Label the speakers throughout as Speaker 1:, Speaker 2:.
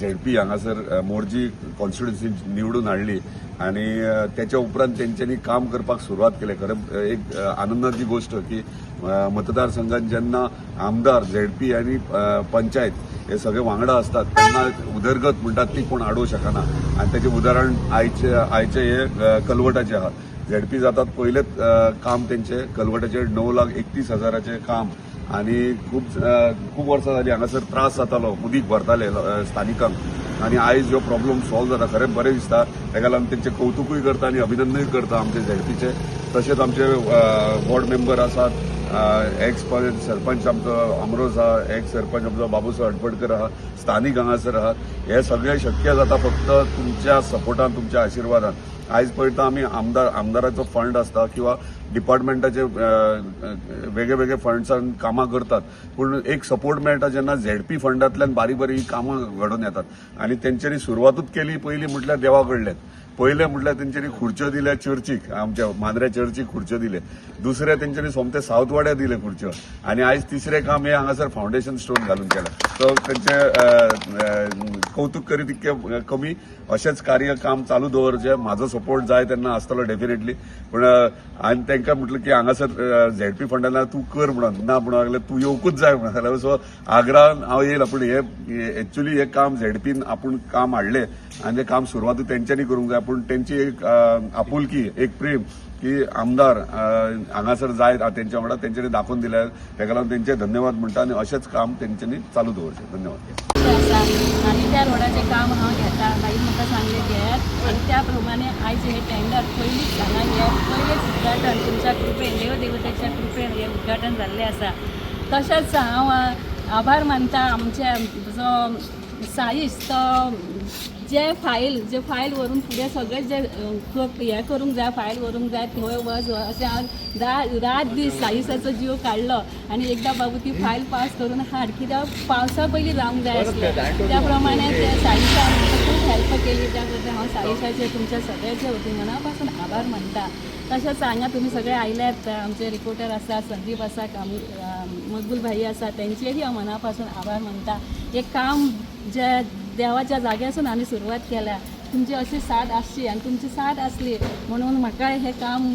Speaker 1: ZP हांगासर Morjim constituency निवडून हाडली आणि त्याच्या उपरांत तेंच्यांनी काम करपाक सुरवात केली. खरं एक आनंदाची गोष्ट की मतदारसंघात जेन्ना आमदार झेडपी आणि पंचायत हे सगळे वांगडा असतात त्यांना उदरगत म्हणतात ती कोण आडोवंक शकना आणि त्याचे उदाहरण आयचे हे कलवटाचे आहा. झेडपी जातात पयलेच काम तेंचे कलवटाचे 9,31,000 काम आणि खूप वर्सां जाली हांगासर त्रास जातालो उदीक भरताले स्थानिकांक आणि आयज हो प्रॉब्लेम सॉल्व जाता. खरें बरें दिसता. ताका लागून तेंचे कौतुकूय करता आणि अभिनंदनूय करता आमचे झेडपीचे. तशेंच आमचे वॉर्ड मेंबर आसात, एक्स सरपंच आमचो अमरोज आहा, एक्स सरपंच आमचो बाबूसाहेब हडफडकर आहा, स्थानीक हांगासर आहात. हे सगळें शक्य जाता फक्त तुमच्या सपोर्टान, तुमच्या आशिर्वादान. आयज पळयता आमी आमदाराचो फंड आसता किंवा डिपार्टमेंटाचे वेगळे वेगळे फंड्सान कामां करतात, पूण एक सपोर्ट मेळटा जेन्ना झेडपी फंडांतल्यान बारीक बारीक कामां घडोवन येतात. आणि तेंच्यांनी सुरवातूच केली पयली म्हटल्यार देवा कडल्यान. पयले म्हटल्यार तेंच्यांनी खुर्च्यो दिल्या चर्चीक, आमच्या मांद्रे चर्चीक खुर्च्यो दिले. दुसरे तेंच्यांनी सोमते सावथ वाड्यार दिले खुर्च्यो आणि आयज तिसरे काम हे हांगासर फावंडेशन स्टोन घालून केला. सो तेंचे कौतुक करीत इतके कमी. अशेंच कार्य काम चालू दवरचें. म्हाजो सपोर्ट जाय तेन्ना आसतलो डेफिनेटली. पूण हांवें तांकां म्हटलें की हांगासर झेडपी फंडान तूं कर म्हणून ना म्हणून लागलें तूं येवकूच जाय म्हणून. सो आग्रान हांव येयला. पूण हे एक्चुली हे काम झेडपीन आपूण काम हाडलें आणि हे काम सुरवात तेंच्यांनी करूंक जाय. पूण तेंची एक आपुलकी, एक प्रेम की आमदार हांगासर जाय तेंच्या वांगडा तेंच्यांनी दाखोवन दिल्यार ताका लागून तेंचे धन्यवाद म्हणटा आणि अशेंच काम तेंच्यांनी चालू दवरचें. धन्यवाद.
Speaker 2: आणि त्या रोडाचे काम हांव घेता. बाई म्हाका सांगले घेयात आणि त्या प्रमाणे आयज हे टेंडर पयलींच हांगा हे पयलेच उद्घाटन तुमच्या कृपेन, देवदेवतेच्या कृपेन हे उद्घाटन जाल्लें आसा. तशेंच हांव आभार मानता आमच्या जो साईश तो जे फायल व्हरून फुडें सगळें जे हें करूंक जाय, फायल व्हरूंक जाय थंय वच अशें हांव रात दीस साईशाचो जीव काडलो आणि एकदां बाबू ती फायल पास करून हाड, कित्याक पावसा पयलीं जावंक जाय आसलें. त्या प्रमाणे ते साईशान खूब हेल्प केली. त्या खातीर हांव साईशाचे तुमच्या सगळ्याचे वतीन मना पासून आभार मानता. तशेंच हांगा तुमी सगळे आयल्यात, आमचे रिपोर्टर आसा, संदीप आसा, मकबूल भाई आसा, तेंचेही हांव मना पासून आभार मानता. हे काम जे देवाच्या जाग्यासून आमी सुरवात केल्या, तुमची अशी साथ आसची आणि तुमची साथ आसली म्हणून म्हाका हे काम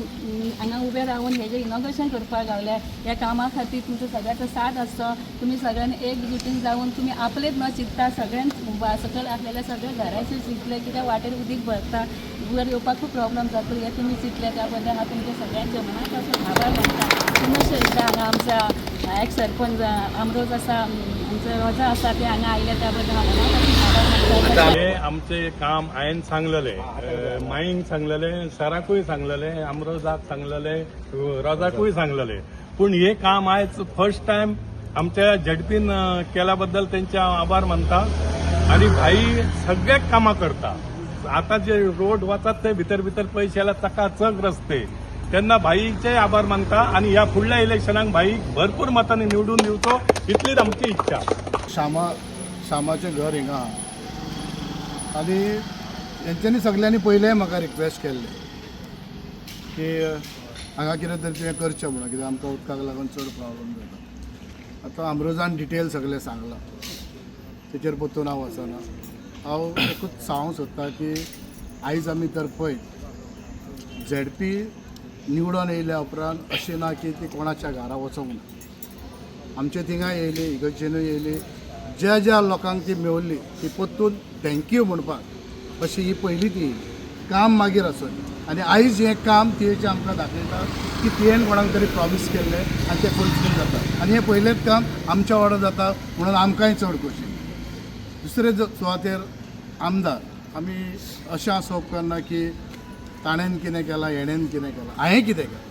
Speaker 2: हांगा उबें रावन हेजें इनॉग्रेशन करपाक गावलें. ह्या कामा खातीर तुमचो सगळ्याचो साथ आसचो. तुमी सगळ्यांनी एकजुटीन जावन तुमी आपलेच न चिंतता सगळ्यांक सकयल आसलेल्या सगळ्या घराचेर चिंतले, कित्याक वाटेर उदीक भरता, वयर येवपाक खूब प्रॉब्लेम जातलो हे तुमी चिंतले. त्या बद्दल हांव तुमच्या सगळ्यांचे मना पासून आभार मानता. पुनश्च एकदां हांगा आमच्या एक्स सरपंच अमरोज आसा, आमचे रोजा आसा, ते हांगा आयले त्या बद्दल हांव मना पासून आभार मानता.
Speaker 3: हे आमचे काम हांवें सांगलेले, माईंक सांगलेले, सराकूय सांगलेले, अमरोजाक सांगलेले, रोजाकूय सांगलेले. पूण हे काम आयज फर्स्ट टायम आमच्या झेडपीन केल्या बद्दल तेंचे हांव आभार मानता. आणि भाई सगळे कामां करता. आता जे रोड वतात ते भितर भितर पयशे आयला चकाचक रस्ते, तेन्ना भाईचे आभार मानता. आणि ह्या फुडल्या इलेक्शनाक भाई भरपूर मतांनी निवडून दिवचो इतलीच आमची इच्छा.
Speaker 4: श्यामाचें घर हिंगा आनी हेंच्यांनी सगळ्यांनी पयलें म्हाका रिक्वेस्ट केल्ली की हांगा कितें तरी तें करचें म्हणून, कित्याक आमकां उदकाक लागून चड प्रॉब्लेम जाता. आतां अमरोजान डिटेल सगळें सांगलां, तेचेर परतून हांव वचना. हांव एकूच सांगूंक सोदतां की आयज आमी तर पळय झेडपी निवडून येयल्या उपरांत अशें ना की ती कोणाच्या घरा वचोंक ना. आमचे थिंगाय येयली, इगर्जेनूय येयली. ज्या ज्या लोकांक ती मेवल्ली ती परतून थँक्यू म्हणपाक अशी ही पयली ती येयली. काम मागीर आसून आनी आयज हें काम तियेचें आमकां दाखयता की तियेन कोणाक तरी प्रॉमिस केल्लें आनी तें फुलफील जाता. आनी हें पयलेंच काम आमच्या वांगडा जाता म्हणून आमकांय चड खोशी. दुसरे सुवातेर आमदार आमी अशें आसोवप करना की ताणेन कितें केलां, हेणेन कितें केलां, हांवें कितें केलां.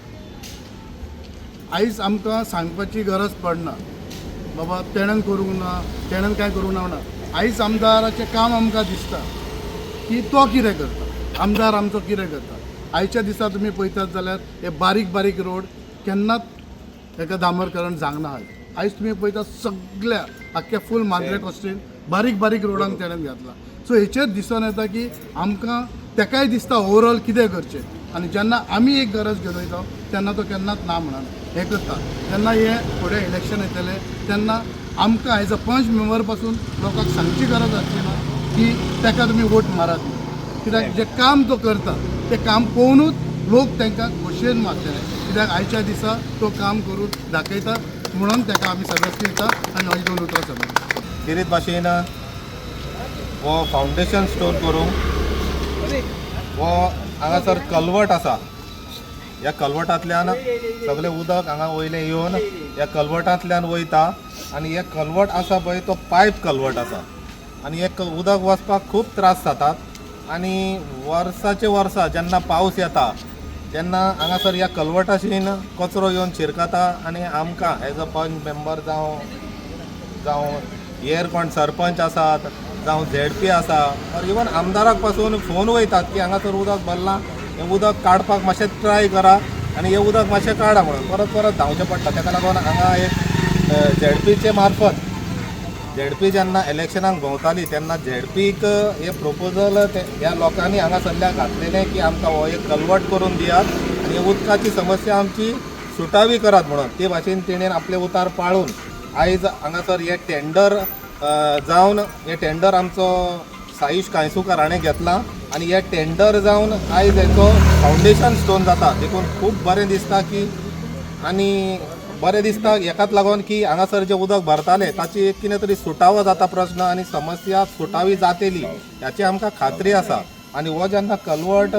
Speaker 4: आयज आमकां सांगपाची गरज पडना बाबा तेणेन करूंक ना, तेणेन कांय करूंक ना. आयज आमदाराचें काम आमकां दिसता की तो कितें करता, आमदार आमचो कितें करता. आयच्या दिसा तुमी पळयतात जाल्यार हे बारीक बारीक रोड केन्नाच ताका डांबरीकरण जावंक ना. आयज तुमी पळयता सगळ्या आख्ख्या फूल मांद्रे कॉस्टीन बारीक बारीक रोडांक तेणेन घातला. सो हेचेर दिसून येता की आमकां तेकाय दिसता ओवरऑल कितें करचें. आनी जेन्ना आमी एक गरज घेवन वयता तेन्ना तो केन्नाच ना म्हणना हें करता. जेन्ना हे फुडें इलेक्शन येतलें तेन्ना आमकां एज अ पंच मेंबर पासून लोकांक सांगची गरज आसची ना की ताका तुमी वोट मारात कित्याक जे काम तो करता ते काम पळोवनूच लोक तांकां खोशयेन मारतले कित्याक आयच्या दिसा तो काम करून दाखयता म्हणून ताका आमी सर्वस्वी दिता आनी म्हाजी 2 उतरां सांगता
Speaker 5: किरीत भाशेन वो फावंडेशन स्टोन करूंक वो हांगासर कलवट आसा ह्या कलवटांतल्यान सगळें उदक हांगा वयलें येवन ह्या कलवटांतल्यान वयता आनी हे कलवट आसा पळय तो पायप कलवट आसा आनी हे उदक वचपाक खूब त्रास जातात आनी वर्साचे वर्सा जेन्ना पावस येता तेन्ना हांगासर ह्या कलवटाशीन कचरो येवन शिरकता आनी आमकां एज अ पंच मेंबर जावं हेर कोण सरपंच आसात जावं झेडपी आसा ऑर इवन आमदाराक पासून फोन वयतात की हांगासर उदक भरलां हें उदक काडपाक मातशें ट्राय करा आनी हें उदक मातशें काडा म्हणून परत परत धांवचें पडटा ताका लागून हांगा एक झेडपीचे मार्फत झेडपी जेन्ना इलेक्शनाक भोंवताली तेन्ना झेडपीक हे प्रोपोजल ह्या लोकांनी हांगासरल्या घातलेलें की आमकां हो एक कलवट करून दियात आनी हे उदकाची समस्या आमची सुटावी करात म्हणून ते भाशेन तेणेन आपले उतार पाळून आयज हांगासर हे टेंडर जावन हे टेंडर आमचो साईश कांयसुकार हाणें घेतला आनी हे टेंडर जावन आयज हेचो फावंडेशन स्टोन जाता देखून खूब बरें दिसता की आनी बरें दिसता हेकाच लागून की हांगासर जे उदक भरताले ताची एक कितें तरी सुटावो जाता प्रश्न आनी समस्या सुटावी जातली ह्याची आमकां खात्री आसा आनी हो जेन्ना कलवट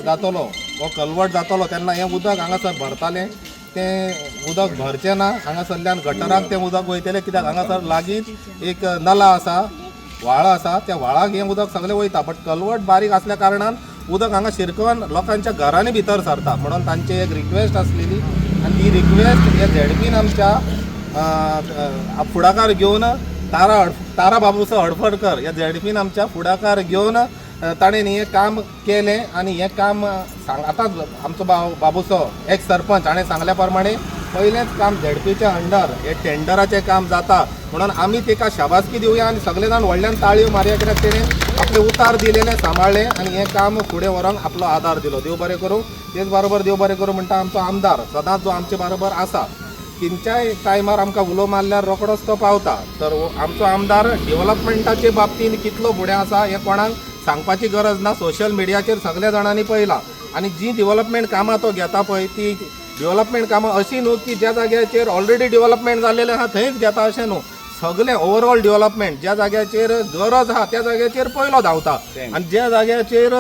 Speaker 5: जातलो तेन्ना हें उदक हांगासर भरतालें तें उदक भरचें ना हांगासरल्यान गटराक तें उदक वयतलें कित्याक हांगासर लागींच एक नला आसा व्हाळ आसा त्या व्हाळाक हें उदक सगळें वयता बट कलवट बारीक आसल्या कारणान उदक हांगा शिरकून लोकांच्या घरांनी भितर सरता म्हणून तांची एक रिक्वेस्ट आसलेली आनी ती रिक्वेस्ट हे झेडपीन आमच्या फुडाकार घेवन तारा बाबूसो हडफडकर ह्या झेडपीन आमच्या फुडाकार घेवन ताणें हें काम केलें आनी हें काम आतां आमचो बाबूसो एक सरपंच हाणें सांगल्या प्रमाणे पयलेंच काम झेडपीच्या अंडर हे टेंडराचें काम जाता म्हणून आमी ताका शाबासकी दिवया आनी सगळे जाण व्हडल्यान ताळयो मारया कित्याक तेणें आपले उतार दिलेले सांबाळ्ळे आनी हें काम फुडें व्हरोंक आपलो आदार दिलो देव बरें करूं तेच बरोबर देव बरें करूं म्हणटा आमचो आमदार सदांच जो आमचे बरोबर आसा खंयच्याय टायमार आमकां उलो मारल्यार रोखडोच तो पावता तर आमचो आमदार डेव्हलपमेंटाचे बाबतींत कितलो फुडें आसा हें कोणाक सांगपाची गरज ना सोशल मिडियाचेर सगळ्या जाणांनी पळयलां आनी जी डेव्हलपमेंट कामां तो घेता पळय ती डेव्हलपमेंट कामां अशी न्हू की ज्या जाग्याचेर ऑलरेडी डेव्हलपमेंट जाल्लेलें आहा थंयच घेता अशें न्हू सगळें ओवरऑल डेव्हलपमेंट ज्या जाग्याचेर गरज आहा त्या जाग्याचेर पयलो धांवता आनी ज्या जाग्याचेर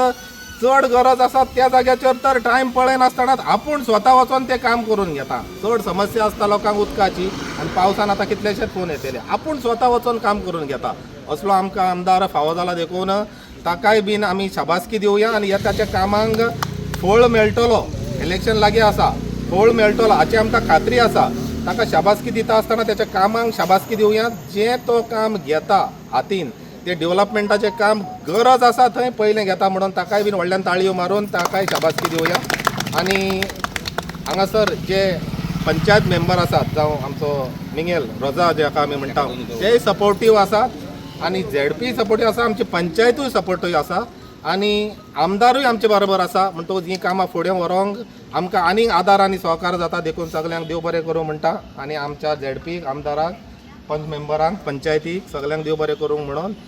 Speaker 5: चड गरज आसा त्या जाग्याचेर तर टायम पळयनासतना आपूण स्वता वचोन तें काम करून घेता चड समस्या आसता लोकांक उदकाची आनी पावसान आतां कितलेशेच फोन येतले आपूण स्वता वचोन काम करून घेता असलो आमकां आमदार फावो जाला देखून ताकाय बीन आमी शाबासकी दिवया आनी येताच्या कामांक फळ मेळटलो इलेक्शन लागीं आसा फळ मेळटलो हाची आमकां खात्री आसा ताका शाबासकी दिता आसतना त्याच्या कामांक शाबासकी दिवया जें तो काम घेता हातीन ते डेव्हलपमेंटाचें काम गरज आसा थंय पयलें घेता म्हणून ताकाय बीन व्हडल्यान ताळयो मारून ताकाय शाबासकी दिवया आनी हांगासर जे पंचायत मेंबर आसात जावं आमचो मिंगेल रोजा जेका आमी म्हणटा तेय सपोर्टीव आसात आनी झेडपी सपोर्टीव आसा आमची पंचायतूय सपोर्टीव आसा आनी आमदारूय आमचे बरोबर आसा म्हणटकूच ही कामां फुडें व्हरोंक आमकां आनीक आदार आनी सहकार जाता देखून सगळ्यांक देव बरें करूं म्हणटा आनी आमच्या झेडपीक आमदाराक पंच मेंबरांक पंचायतीक सगळ्यांक देव बरें करूंक म्हणून